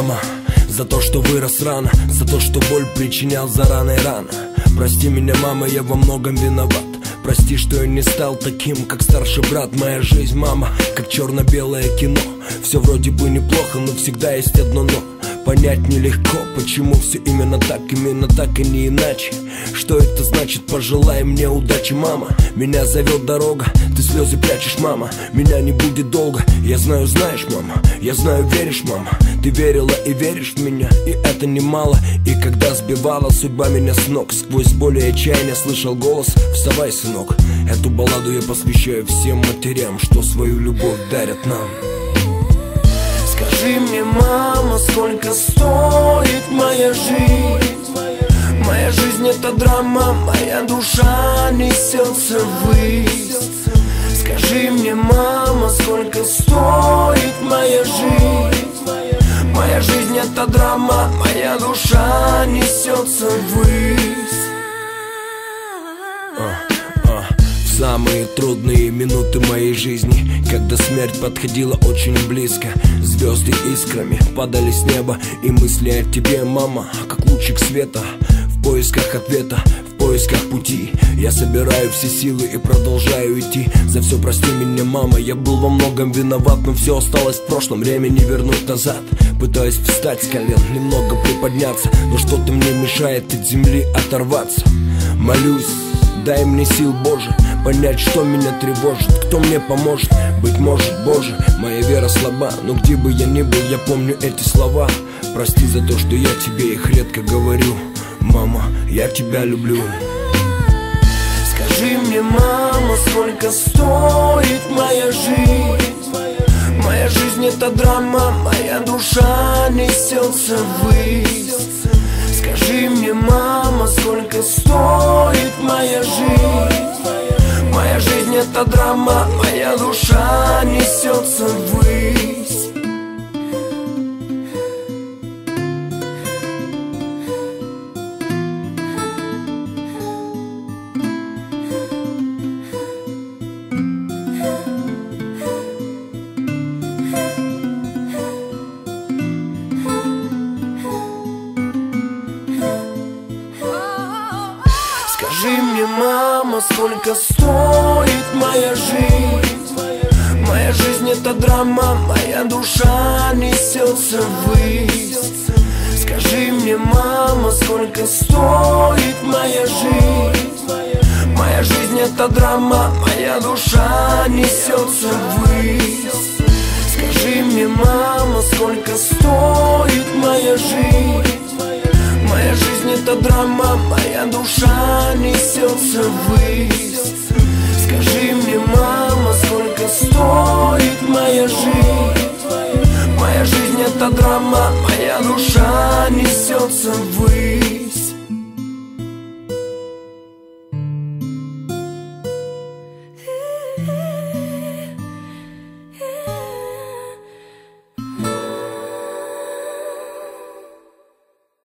мама, за то, что вырос рано, за то, что боль причинял зарано и рано. Прости меня, мама, я во многом виноват. Прости, что я не стал таким, как старший брат. Моя жизнь, мама, как черно-белое кино. Все вроде бы неплохо, но всегда есть одно но. Понять нелегко, почему все именно так и не иначе. Что это значит? Пожелай мне удачи, мама. Меня зовет дорога, ты слезы прячешь, мама. Меня не будет долго, я знаю, знаешь, мама. Я знаю, веришь, мама. Ты верила и веришь в меня, и это немало. И когда сбивала судьба меня с ног, сквозь боль и отчаяние слышал голос: вставай, сынок. Эту балладу я посвящаю всем матерям, что свою любовь дарят нам. Скажи мне, мама, сколько стоит моя жизнь? Моя жизнь — это драма, моя душа несется ввысь. Скажи мне, мама, сколько стоит моя жизнь? Моя жизнь — это драма, моя душа несется ввысь. В самые трудные минуты моей жизни, когда смерть подходила очень близко, звезды искрами падали с неба, и мысли о тебе, мама, как лучик света. В поисках ответа, в поисках пути я собираю все силы и продолжаю идти. За все прости меня, мама, я был во многом виноват, но все осталось в прошлом, время не вернуть назад. Пытаюсь встать с колен, немного приподняться, но что-то мне мешает от земли оторваться. Молюсь, дай мне сил, Боже, понять, что меня тревожит, кто мне поможет. Быть может, Боже, моя вера слаба, но где бы я ни был, я помню эти слова. Прости за то, что я тебе их редко говорю. Мама, я тебя люблю. Скажи мне, мама, сколько стоит моя жизнь? Моя жизнь — это драма, моя душа несется ввысь. Скажи мне, мама, сколько стоит моя жизнь? Моя жизнь — это драма, моя душа несется ввысь. Скажи мне, мама, сколько стоит моя жизнь? Моя жизнь — это драма, моя душа несется ввысь. Скажи мне, мама, сколько стоит моя жизнь? Моя жизнь — это драма, моя душа несется ввысь. Скажи мне, мама, сколько стоит моя жизнь? Моя жизнь — это драма, моя душа несется ввысь. Скажи мне, мама, сколько стоит моя жизнь? Моя жизнь — это драма, моя душа несется ввысь.